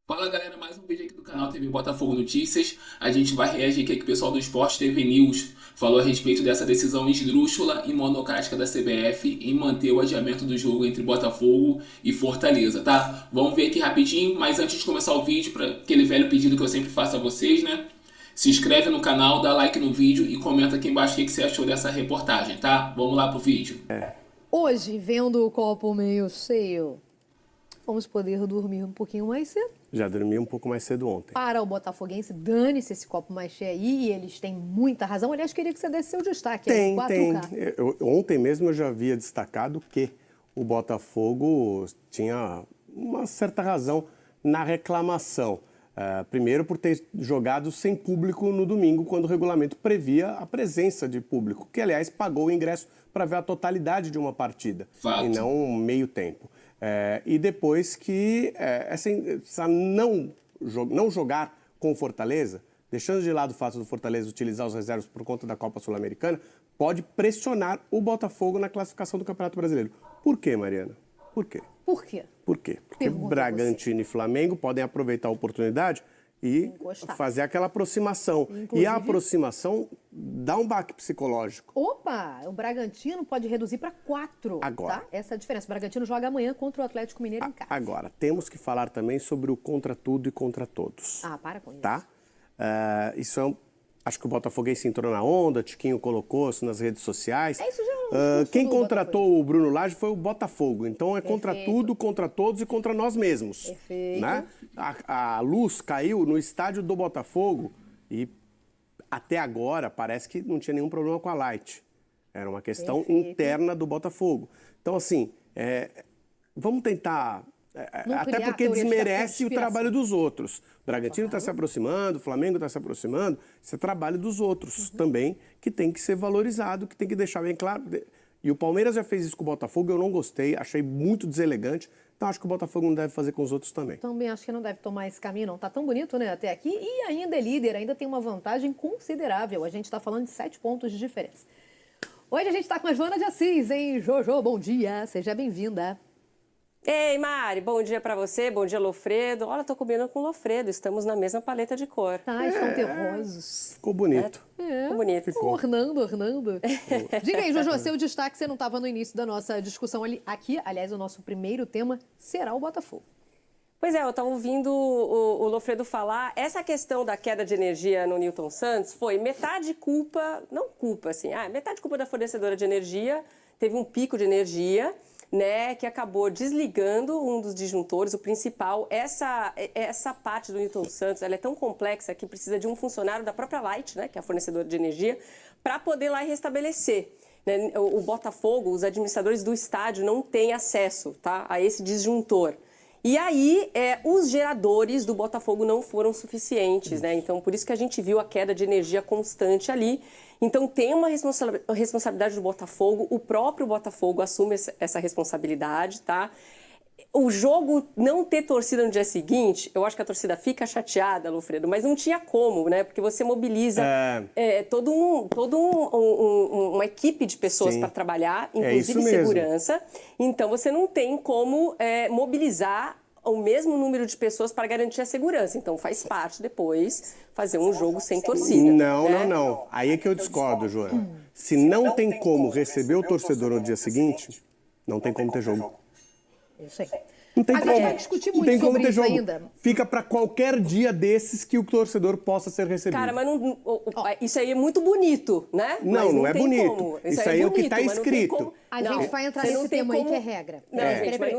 Fala galera, mais um vídeo aqui do canal TV Botafogo Notícias. A gente vai reagir aqui que o pessoal do Sport TV News falou a respeito dessa decisão esdrúxula e monocrática da CBF em manter o adiamento do jogo entre Botafogo e Fortaleza, tá? Vamos ver aqui rapidinho, mas antes de começar o vídeo, para aquele velho pedido que eu sempre faço a vocês, né? Se inscreve no canal, dá like no vídeo e comenta aqui embaixo o que você achou dessa reportagem, tá? Vamos lá pro vídeo. Hoje, vendo o copo meio cheio, vamos poder dormir um pouquinho mais cedo. Já dormi um pouco mais cedo ontem. Para o botafoguense, dane-se esse copo mais cheio aí, e eles têm muita razão. Aliás, queria que você desse seu destaque aí, 4K. Ontem mesmo eu já havia destacado que o Botafogo tinha uma certa razão na reclamação. Primeiro, por ter jogado sem público no domingo, quando o regulamento previa a presença de público, que, aliás, pagou o ingresso para ver a totalidade de uma partida, Fato. e não meio tempo. E depois que não jogar com o Fortaleza, deixando de lado o fato do Fortaleza utilizar os reservas por conta da Copa Sul-Americana, pode pressionar o Botafogo na classificação do Campeonato Brasileiro. Por quê, Mariana? Por quê? Por quê? Por quê? Porque Bragantino e Flamengo podem aproveitar a oportunidade e Encostar. fazer aquela aproximação. Inclusive, E a aproximação dá um baque psicológico. Opa, o Bragantino pode reduzir para 4. Agora. Tá? Essa é a diferença. O Bragantino joga amanhã contra o Atlético Mineiro em casa. Agora, temos que falar também sobre o contra tudo e contra todos. Para com isso. Tá? Acho que o Botafoguense entrou na onda, Tiquinho colocou isso nas redes sociais. Isso já é um discurso Quem do contratou o Bruno Lage foi o Botafogo. Então é contra Perfeito. tudo, contra todos e contra nós mesmos. Perfeito. Né? A luz caiu no estádio do Botafogo e até agora parece que não tinha nenhum problema com a Light. Era uma questão Perfeito. interna do Botafogo. Então, assim, vamos tentar... Não Até criar porque teorias da desmerece o conspiração. trabalho dos outros. O Bragantino está Claro. se aproximando, o Flamengo está se aproximando. Isso é trabalho dos outros também, que tem que ser valorizado, que tem que deixar bem claro. E o Palmeiras já fez isso com o Botafogo, eu não gostei, achei muito deselegante. Então acho que o Botafogo não deve fazer com os outros também. Também acho que não deve tomar esse caminho, não. Tá tão bonito, né, até aqui. E ainda é líder, ainda tem uma vantagem considerável. A gente está falando de 7 pontos de diferença. Hoje a gente está com a Joana de Assis, hein? Jojo, bom dia. Seja bem-vinda. Ei, Mari, bom dia pra você, bom dia, Lofredo. Olha, tô combinando com o Lofredo, estamos na mesma paleta de cor. Estão terrosos. Ficou bonito. Ficou bonito. Ornando. Diga aí, Jojo, seu destaque, você não estava no início da nossa discussão aqui. Aliás, o nosso primeiro tema será o Botafogo. Pois é, eu estava ouvindo o Lofredo falar, essa questão da queda de energia no Newton Santos foi metade culpa, não culpa assim, metade culpa da fornecedora de energia, teve um pico de energia, né, que acabou desligando um dos disjuntores, o principal. Essa parte do Newton Santos, ela é tão complexa que precisa de um funcionário da própria Light, né, que é a fornecedora de energia, para poder lá restabelecer. Né? O Botafogo, os administradores do estádio não têm acesso, tá, a esse disjuntor. E aí, os geradores do Botafogo não foram suficientes, né? Então, por isso que a gente viu a queda de energia constante ali. Então, tem uma responsabilidade do Botafogo, o próprio Botafogo assume essa responsabilidade, tá? O jogo não ter torcida no dia seguinte, eu acho que a torcida fica chateada, Lofredo, mas não tinha como, né? Porque você mobiliza uma equipe de pessoas para trabalhar, inclusive segurança. Então, você não tem como mobilizar o mesmo número de pessoas para garantir a segurança. Então, faz parte depois fazer um jogo sem torcida. Não. Aí é que eu discordo, Joana. Se não tem como receber o torcedor no dia seguinte, não tem como ter jogo. Isso aí. Não tem A como. gente vai discutir Não muito tem como sobre ter isso jogo. ainda. Fica para qualquer dia desses que o torcedor possa ser recebido. Cara, mas isso aí é muito bonito, né? Não, não é tem bonito. como. Isso aí é o que está escrito. A gente vai entrar nesse tema aí que é regra. Não, gente, mas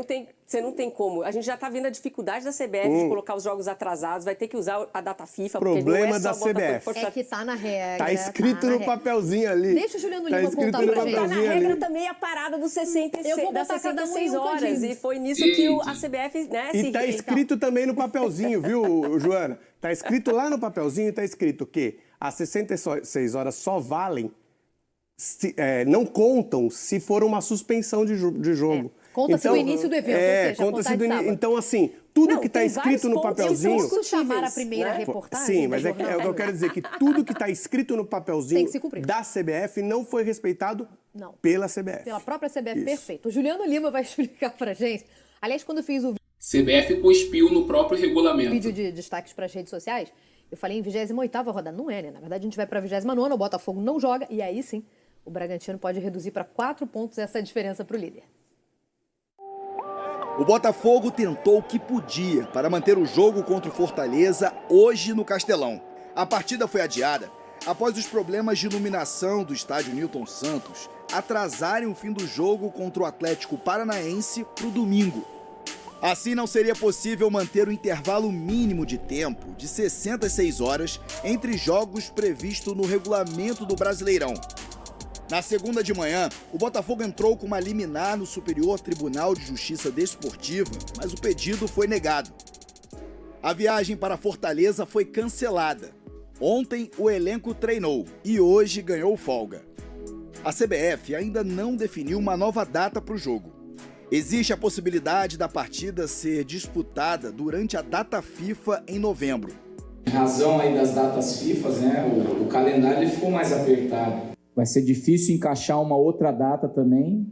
você não tem como. A gente já está vendo a dificuldade da CBF de colocar os jogos atrasados, vai ter que usar a data FIFA. Problema porque não é só da CBF. É que tá na regra. Tá escrito no papelzinho ali. Deixa o Juliano Lima contar pra gente. Tá na regra também a parada dos 66, Eu vou botar das cada um em 66 um horas. cantinho. E foi nisso que a CBF, né, E tá escrito também no papelzinho, viu, Joana? Tá escrito lá no papelzinho, tá escrito que as 66 horas só valem, não contam se for uma suspensão de jogo. Conta-se o início do evento, ou seja, conta-se contar de sábado. Então, assim, tudo que está tem escrito vários no pontos que papelzinho... são Posso chamar a primeira né? reportagem? Sim, do mas é jornal? o que eu quero dizer, que tudo que está escrito no Tem papelzinho que se cumprir. da CBF não foi respeitado Não. pela CBF. Pela própria CBF, Isso. perfeito. O Juliano Lima vai explicar pra gente. Aliás, quando eu fiz o CBF cuspiu no próprio regulamento. Vídeo de destaques para as redes sociais, eu falei em 28ª rodada. Não é, né? Na verdade, a gente vai para a 29ª, o Botafogo não joga, e aí sim, o Bragantino pode reduzir para 4 pontos essa diferença para o líder. O Botafogo tentou o que podia para manter o jogo contra o Fortaleza hoje no Castelão. A partida foi adiada após os problemas de iluminação do estádio Newton Santos atrasarem o fim do jogo contra o Atlético Paranaense para o domingo. Assim, não seria possível manter o intervalo mínimo de tempo de 66 horas entre jogos previsto no regulamento do Brasileirão. Na segunda de manhã, o Botafogo entrou com uma liminar no Superior Tribunal de Justiça Desportiva, mas o pedido foi negado. A viagem para Fortaleza foi cancelada. Ontem, o elenco treinou e hoje ganhou folga. A CBF ainda não definiu uma nova data para o jogo. Existe a possibilidade da partida ser disputada durante a data FIFA em novembro. Em razão aí das datas FIFA, né, o calendário ficou mais apertado. Vai ser difícil encaixar uma outra data também,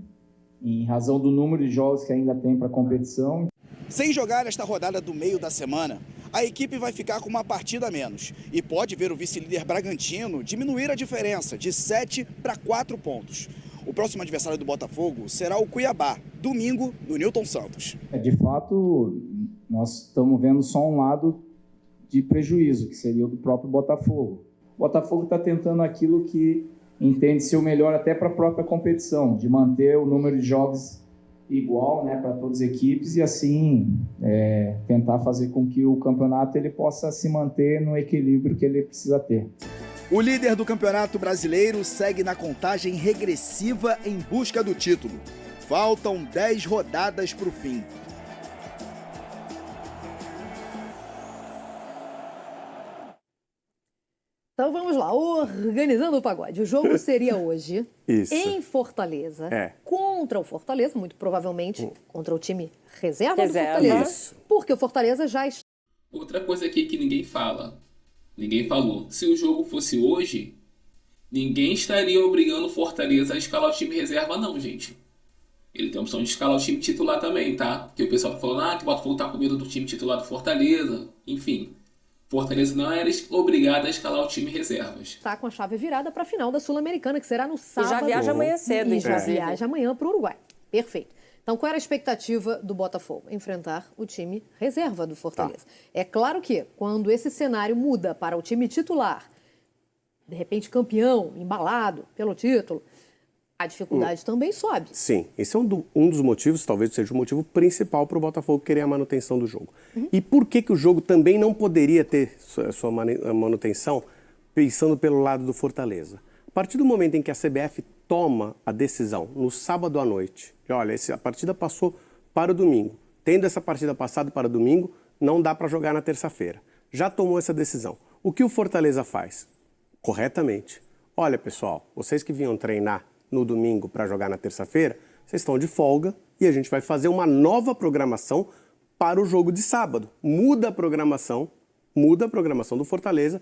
em razão do número de jogos que ainda tem para a competição. Sem jogar esta rodada do meio da semana, a equipe vai ficar com uma partida a menos e pode ver o vice-líder Bragantino diminuir a diferença de 7 para 4 pontos. O próximo adversário do Botafogo será o Cuiabá, domingo, no Newton Santos. De fato, nós estamos vendo só um lado de prejuízo, que seria o do próprio Botafogo. O Botafogo está tentando aquilo que entende ser o melhor até para a própria competição, de manter o número de jogos igual, né, para todas as equipes e assim tentar fazer com que o campeonato ele possa se manter no equilíbrio que ele precisa ter. O líder do Campeonato Brasileiro segue na contagem regressiva em busca do título. Faltam 10 rodadas para o fim. Então vamos lá, organizando o pagode. O jogo seria hoje em Fortaleza, contra o Fortaleza, muito provavelmente contra o time reserva do Fortaleza, porque o Fortaleza já está... Outra coisa aqui que ninguém falou. Se o jogo fosse hoje, ninguém estaria obrigando o Fortaleza a escalar o time reserva não, gente. Ele tem a opção de escalar o time titular também, tá? Porque o pessoal tá falando que o Botafogo tá com medo do time titular do Fortaleza, enfim... Fortaleza não era obrigada a escalar o time reservas. Está com a chave virada para a final da Sul-Americana, que será no sábado. E já viaja amanhã cedo, e já viaja amanhã para o Uruguai. Perfeito. Então, qual era a expectativa do Botafogo? Enfrentar o time reserva do Fortaleza. É claro que, quando esse cenário muda para o time titular, de repente campeão, embalado pelo título, a dificuldade também sobe. Sim, esse é um dos motivos, talvez seja o motivo principal para o Botafogo querer a manutenção do jogo. E por que o jogo também não poderia ter sua manutenção pensando pelo lado do Fortaleza? A partir do momento em que a CBF toma a decisão no sábado à noite, olha, a partida passou para o domingo, tendo essa partida passada para o domingo, não dá para jogar na terça-feira. Já tomou essa decisão. O que o Fortaleza faz? Corretamente. Olha, pessoal, vocês que vinham treinar no domingo para jogar na terça-feira, vocês estão de folga e a gente vai fazer uma nova programação para o jogo de sábado. Muda a programação do Fortaleza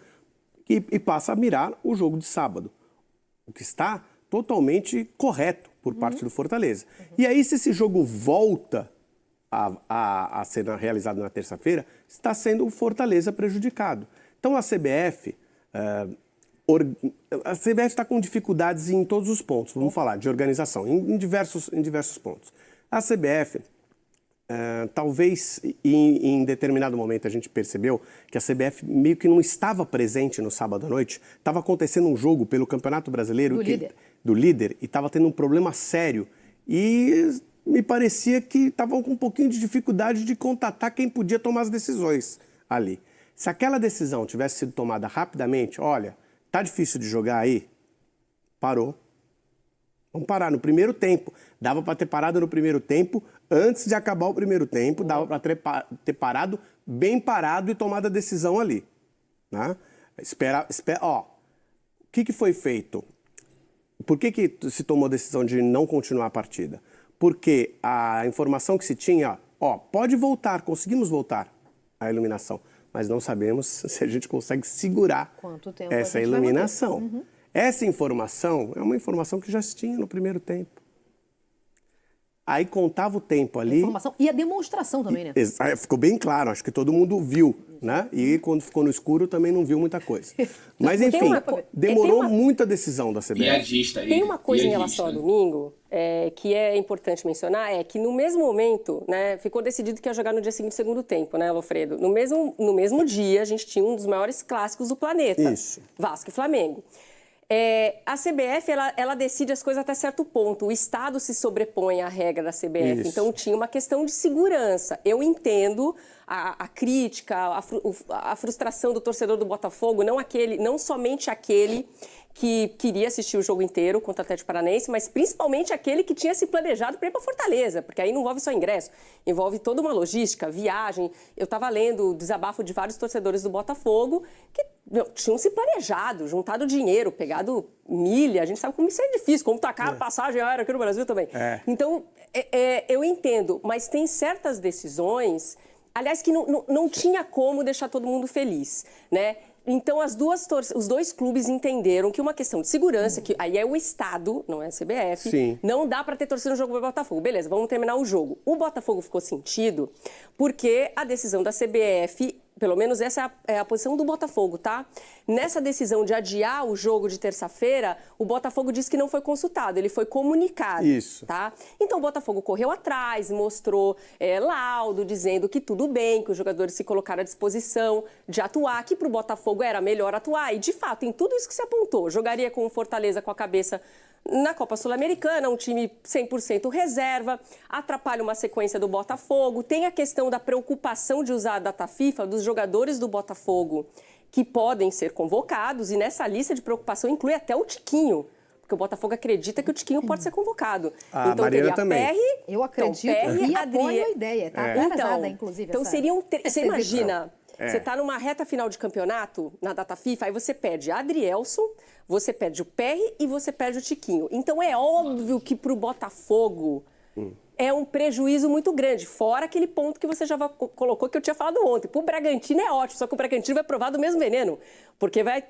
e passa a mirar o jogo de sábado. O que está totalmente correto por parte do Fortaleza. E aí, se esse jogo volta a ser realizado na terça-feira, está sendo o Fortaleza prejudicado. Então, a CBF está com dificuldades em todos os pontos, vamos falar de organização, em diversos pontos. A CBF, talvez em determinado momento a gente percebeu que a CBF meio que não estava presente no sábado à noite, estava acontecendo um jogo pelo Campeonato Brasileiro do líder e estava tendo um problema sério e me parecia que estavam com um pouquinho de dificuldade de contatar quem podia tomar as decisões ali. Se aquela decisão tivesse sido tomada rapidamente, olha, tá difícil de jogar aí? Parou. Vamos parar no primeiro tempo. Dava para ter parado no primeiro tempo, antes de acabar o primeiro tempo, dava para ter parado, bem parado e tomado a decisão ali. Né? O que foi feito? Por que se tomou a decisão de não continuar a partida? Porque a informação que se tinha, pode voltar, conseguimos voltar à iluminação, mas não sabemos se a gente consegue segurar essa iluminação. Essa informação é uma informação que já se tinha no primeiro tempo. Aí contava o tempo ali. Informação e a demonstração também, né? Ficou bem claro, acho que todo mundo viu, né? E quando ficou no escuro também não viu muita coisa. Mas enfim, demorou muita decisão da CBF. Piadista aí. Tem uma coisa em relação ao domingo que é importante mencionar, é que no mesmo momento, né, ficou decidido que ia jogar no dia seguinte, segundo tempo, né, Lofredo? No mesmo dia, a gente tinha um dos maiores clássicos do planeta. Isso. Vasco e Flamengo. A CBF, ela decide as coisas até certo ponto. O Estado se sobrepõe à regra da CBF. Isso. Então, tinha uma questão de segurança. Eu entendo a crítica, a frustração do torcedor do Botafogo, não somente aquele que queria assistir o jogo inteiro contra o Atlético Paranaense, mas principalmente aquele que tinha se planejado para ir para Fortaleza, porque aí não envolve só ingresso, envolve toda uma logística, viagem. Eu estava lendo o desabafo de vários torcedores do Botafogo que tinham se planejado, juntado dinheiro, pegado milha. A gente sabe como isso é difícil, como tá caro passagem aérea aqui no Brasil também. Então, eu entendo, mas tem certas decisões, aliás, que não tinha como deixar todo mundo feliz, né? Então, os dois clubes entenderam que uma questão de segurança, que aí é o Estado, não é a CBF, Sim. não dá para ter torcida no jogo do Botafogo. Beleza, vamos terminar o jogo. O Botafogo ficou sentido porque a decisão da CBF, pelo menos essa é a posição do Botafogo, tá? Nessa decisão de adiar o jogo de terça-feira, o Botafogo disse que não foi consultado, ele foi comunicado. Isso. Tá? Então o Botafogo correu atrás, mostrou laudo, dizendo que tudo bem, que os jogadores se colocaram à disposição de atuar, que para o Botafogo era melhor atuar. E, de fato, em tudo isso que se apontou, jogaria com o Fortaleza com a cabeça na Copa Sul-Americana, um time 100% reserva, atrapalha uma sequência do Botafogo. Tem a questão da preocupação de usar a data FIFA dos jogadores do Botafogo que podem ser convocados, e nessa lista de preocupação inclui até o Tiquinho, porque o Botafogo acredita que o Tiquinho pode ser convocado. A então Mariana teria também. PR, Eu acredito e apoio a ideia. Tá atrasada, inclusive. Então essa- seriam... Você essa imagina... Você está numa reta final de campeonato, na data FIFA, aí você perde a Adrielson, você perde o PR e você perde o Tiquinho. Então é óbvio que para o Botafogo é um prejuízo muito grande. Fora aquele ponto que você já colocou que eu tinha falado ontem. Para o Bragantino é ótimo, só que o Bragantino vai provar do mesmo veneno. Porque vai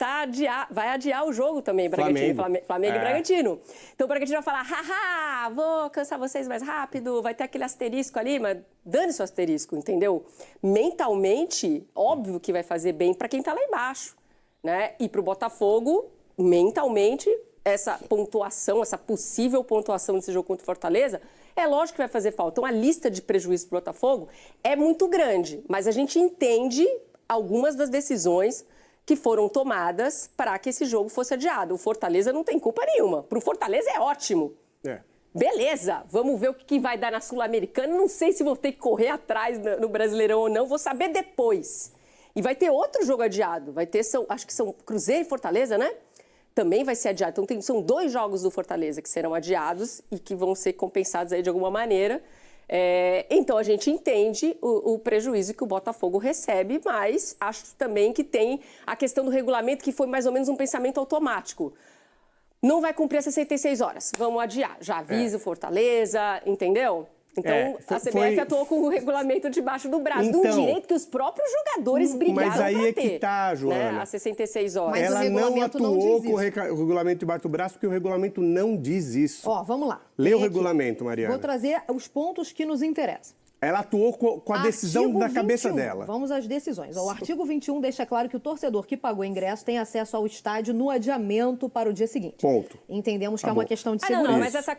adiar o jogo também, Flamengo e Bragantino. Então o Bragantino vai falar, haha, vou cansar vocês mais rápido, vai ter aquele asterisco ali, mas dane-se o asterisco, entendeu? Mentalmente, óbvio que vai fazer bem para quem está lá embaixo, né? E para o Botafogo, mentalmente, essa pontuação, essa possível pontuação desse jogo contra o Fortaleza, é lógico que vai fazer falta. Então, a lista de prejuízos para o Botafogo é muito grande, mas a gente entende algumas das decisões que foram tomadas para que esse jogo fosse adiado. O Fortaleza não tem culpa nenhuma. Para o Fortaleza é ótimo. Beleza, vamos ver o que vai dar na Sul-Americana. Não sei se vou ter que correr atrás no Brasileirão ou não, vou saber depois. E vai ter outro jogo adiado. Vai ter, acho que são Cruzeiro e Fortaleza, né? Também vai ser adiado. Então, são 2 jogos do Fortaleza que serão adiados e que vão ser compensados aí de alguma maneira. Então, a gente entende o prejuízo que o Botafogo recebe, mas acho também que tem a questão do regulamento, que foi mais ou menos um pensamento automático. Não vai cumprir as 66 horas, vamos adiar. Já avisa o Fortaleza, entendeu? Então, a CBF atuou com o regulamento debaixo do braço, de um direito que os próprios jogadores brigaram Mas aí pra é que ter, tá, Joana. né? As 66 horas. Mas Ela o não regulamento não atuou diz com o isso. regulamento debaixo do braço, porque o regulamento não diz isso. Ó, vamos lá. Lê Tem o aqui. regulamento, Mariana. Vou trazer os pontos que nos interessam. Ela atuou com a decisão Artigo da cabeça 21. dela. Vamos às decisões. O artigo 21 deixa claro que o torcedor que pagou ingresso tem acesso ao estádio no adiamento para o dia seguinte. Ponto. Entendemos que Tá é uma bom. questão de Ah, segurança. não, mas essa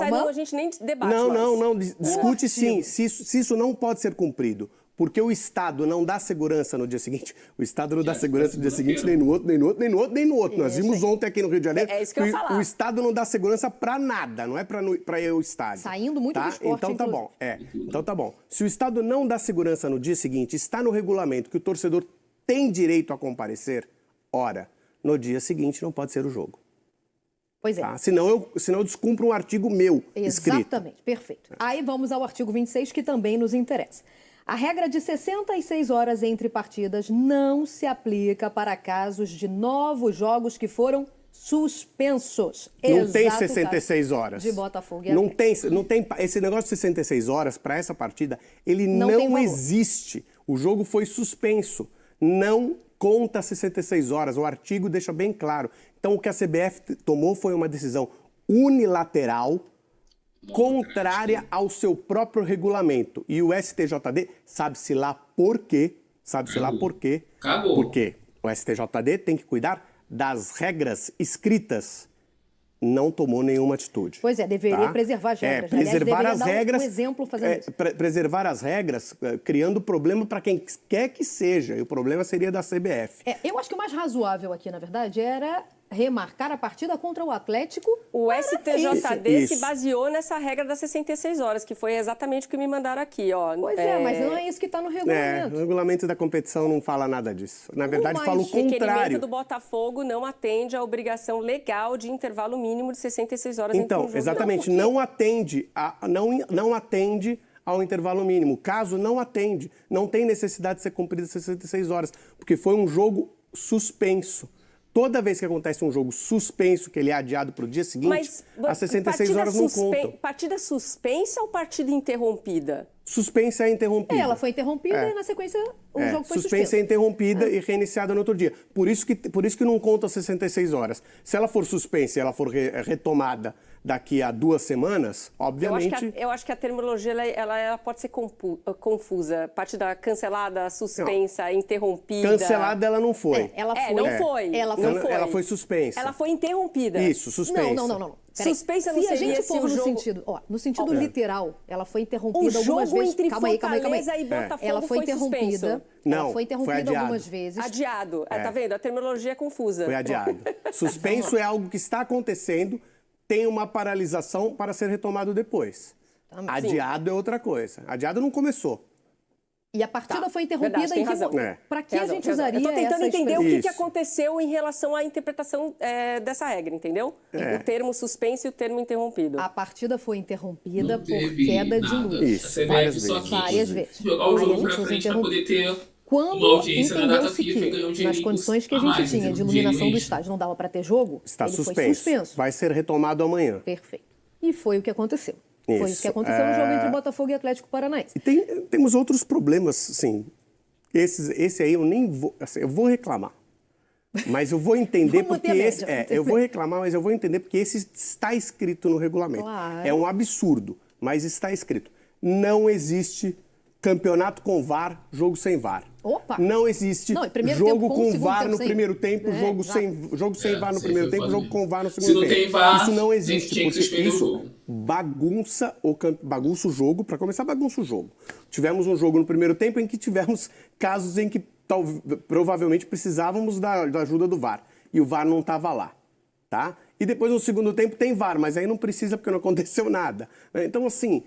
aí não, a gente nem debate mais. Não, discute sim, se isso não pode ser cumprido. Porque o Estado não dá segurança no dia seguinte. O Estado não dá segurança no dia seguinte, nem no outro, nem no outro, nem no outro, nem no outro. Nós vimos ontem aqui no Rio de Janeiro. É isso que eu ia falar. O Estado não dá segurança pra nada, não é pra ir ao estádio. Saindo muito do esporte, Então tá bom. Então tá bom. Se o Estado não dá segurança no dia seguinte, está no regulamento que o torcedor tem direito a comparecer, ora, no dia seguinte não pode ser o jogo. Pois é. Tá? Senão eu descumpro um artigo meu escrito. Exatamente, perfeito. Aí vamos ao artigo 26, que também nos interessa. A regra de 66 horas entre partidas não se aplica para casos de novos jogos que foram suspensos. Não tem Exato 66 caso horas. De Botafogo e não Atlético. tem esse negócio de 66 horas para essa partida, ele Não tem não valor. existe. O jogo foi suspenso. Não conta 66 horas. O artigo deixa bem claro. Então o que a CBF tomou foi uma decisão unilateral contrária ao seu próprio regulamento. E o STJD sabe-se lá por quê. Cagou. Porque o STJD tem que cuidar das regras escritas. Não tomou nenhuma atitude. Pois é, deveria preservar as regras. Aliás, Preservar deveria as dar regras. um exemplo fazendo isso. Preservar as regras, criando problema para quem quer que seja. E o problema seria da CBF. Eu acho que o mais razoável aqui, na verdade, era remarcar a partida contra o Atlético. O STJD Isso. se baseou nessa regra das 66 horas, que foi exatamente o que me mandaram aqui, ó. Pois mas não é isso que está no O regulamento. regulamento da competição não fala nada disso. Na verdade, fala o O requerimento contrário. do Botafogo não atende à obrigação legal de intervalo mínimo de 66 horas entre um Então, jogo e exatamente, outro. não atende ao intervalo mínimo. Caso não atende, não tem necessidade de ser cumprido 66 horas, porque foi um jogo suspenso. Toda vez que acontece um jogo suspenso, que ele é adiado para o dia seguinte, Mas as 66 horas não contam. Partida suspensa ou partida interrompida? Suspensa é interrompida. Ela foi interrompida e, na sequência, o jogo foi suspensa suspenso. é interrompida e reiniciada no outro dia. Por isso que não conta as 66 horas. Se ela for suspensa e ela for retomada daqui a 2 semanas, obviamente... Eu acho que a terminologia ela pode ser confusa. Partida cancelada, suspensa, interrompida. Cancelada ela não foi. Ela foi. Não foi. Ela foi suspensa. Ela foi interrompida. Isso, suspensa. Não. Peraí. Suspensa não se a seria gente se for o no jogo... sentido, no sentido literal, ela foi O interrompida algumas jogo vezes. entre Calma aí. Fortaleza e Botafogo Ela foi interrompida. suspenso. Não, ela foi interrompida foi adiado. algumas vezes. Adiado. Tá vendo? A terminologia é confusa. Foi adiado. Suspenso é algo que está acontecendo, tem uma paralisação para ser retomado depois. Adiado é outra coisa. Adiado não começou. E a partida foi interrompida Verdade, tem razão. Para que a gente Eu usaria estou tentando essa entender expressão? o que aconteceu em relação à interpretação dessa regra, entendeu? O termo suspenso e o termo interrompido. A partida foi interrompida Não por teve queda de nada. luz. Isso, A várias CBF só vezes. quis Várias vezes. jogar o Aí a jogo gente pra usa frente pra poder ter Quando uma audiência na data entendeu-se FIFA e ganhar um que, dinheiro nas condições que a a gente mais, tinha de entendeu? iluminação do Dinheiro estádio, não dava para ter jogo, Está ele suspenso. foi suspenso. Vai ser retomado amanhã. Perfeito. E foi o que aconteceu. Foi isso Isso. que aconteceu no jogo entre Botafogo e Atlético Paranaense. E temos outros problemas, assim. Esse aí eu nem vou... Assim, eu vou reclamar. Mas eu vou entender Vamos porque manter a esse... média. eu vou reclamar, mas eu vou entender porque esse está escrito no regulamento. Claro. É um absurdo, mas está escrito. Não existe campeonato com VAR, jogo sem VAR. Opa! Não existe Não, e primeiro jogo tempo com, com segundo VAR tempo no sem. primeiro tempo, jogo sem VAR no primeiro tempo, jogo com VAR no segundo tempo. Se não tem VAR, isso não existe, tinha que porque suspender o isso jogo. bagunça o jogo. Para começar, bagunça o jogo. Tivemos um jogo no primeiro tempo em que tivemos casos em que provavelmente precisávamos da ajuda do VAR. E o VAR não estava lá, tá? E depois no segundo tempo tem VAR, mas aí não precisa porque não aconteceu nada. Então, assim,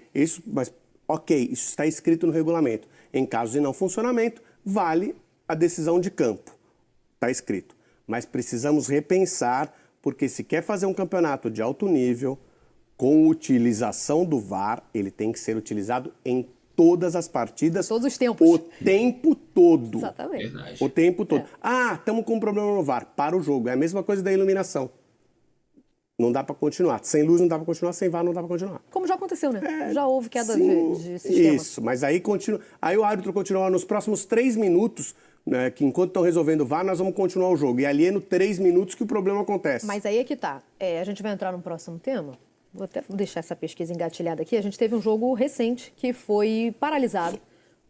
ok, isso está escrito no regulamento. Em caso de não funcionamento, vale a decisão de campo. Está escrito. Mas precisamos repensar, porque se quer fazer um campeonato de alto nível, com utilização do VAR, ele tem que ser utilizado em todas as partidas. Todos os tempos. O tempo todo. Exatamente. Verdade. O tempo todo. Estamos com um problema no VAR. Para o jogo. É a mesma coisa da iluminação. Não dá para continuar. Sem luz não dá para continuar, sem VAR não dá para continuar. Como já aconteceu, né? Já houve queda Sim, de sistema. Isso, mas aí continua. Aí o árbitro continua nos próximos 3 minutos, né, que enquanto estão resolvendo o VAR, nós vamos continuar o jogo. E ali é no 3 minutos que o problema acontece. Mas aí é que tá. A gente vai entrar no próximo tema. Vou até deixar essa pesquisa engatilhada aqui. A gente teve um jogo recente que foi paralisado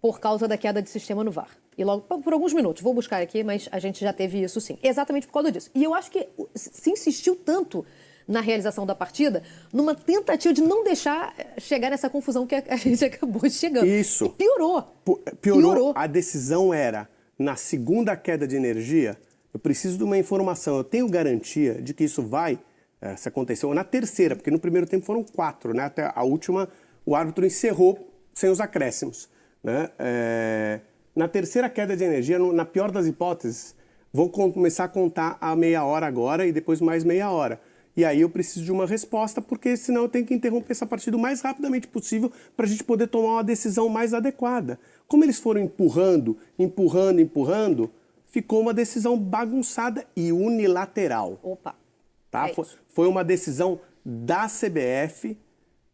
por causa da queda de sistema no VAR. E logo, por alguns minutos, vou buscar aqui, mas a gente já teve isso sim. Exatamente por causa disso. E eu acho que se insistiu tanto na realização da partida, numa tentativa de não deixar chegar nessa confusão que a gente acabou chegando. Isso. E piorou. Piorou. A decisão era, na segunda queda de energia, eu preciso de uma informação, eu tenho garantia de que isso vai, se aconteceu na terceira, porque no primeiro tempo foram 4, né? Até a última, o árbitro encerrou sem os acréscimos, né? Na terceira queda de energia, na pior das hipóteses, vou começar a contar a meia hora agora e depois mais meia hora. E aí eu preciso de uma resposta, porque senão eu tenho que interromper essa partida o mais rapidamente possível para a gente poder tomar uma decisão mais adequada. Como eles foram empurrando, ficou uma decisão bagunçada e unilateral. Opa. Tá? É isso. Foi uma decisão da CBF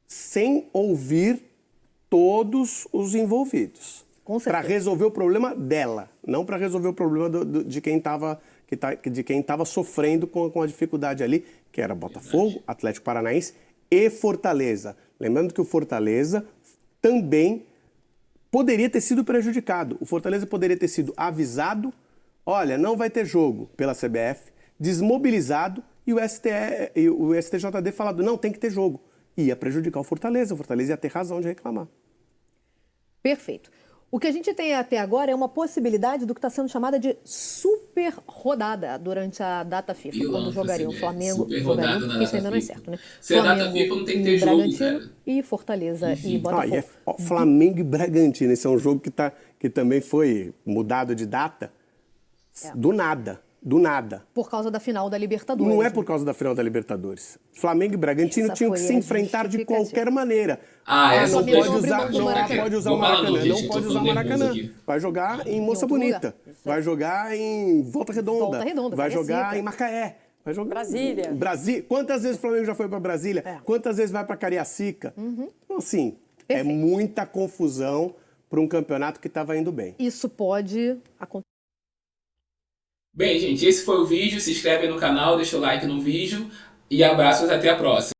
sem ouvir todos os envolvidos. Para resolver o problema dela, não para resolver o problema de quem estava sofrendo com a dificuldade ali, que era Botafogo, Atlético Paranaense e Fortaleza. Lembrando que o Fortaleza também poderia ter sido prejudicado. O Fortaleza poderia ter sido avisado, olha, não vai ter jogo pela CBF, desmobilizado e o STJD falado, não, tem que ter jogo. Ia prejudicar o Fortaleza ia ter razão de reclamar. Perfeito. O que a gente tem até agora é uma possibilidade do que está sendo chamada de super rodada durante a data FIFA, quando jogariam o Flamengo, jogaria, porque isso ainda não é certo, né? Se é data FIFA, não tem que ter jogo, cara. E Fortaleza e Botafogo. Flamengo e Bragantino, esse é um jogo que também foi mudado de data do nada. Por causa da final da Libertadores. Não é por causa da final da Libertadores. Flamengo e Bragantino tinham que se enfrentar de qualquer maneira. Não pode usar o Maracanã. Não pode usar o Maracanã. Vai jogar em Moça Bonita. Vai jogar em Volta Redonda. Vai jogar em Macaé. Vai jogar Brasília. Quantas vezes o Flamengo já foi para Brasília? Quantas vezes vai para Cariacica? Então, assim, é muita confusão para um campeonato que estava indo bem. Isso pode acontecer. Bem, gente, esse foi o vídeo. Se inscreve no canal, deixa o like no vídeo e abraços, até a próxima.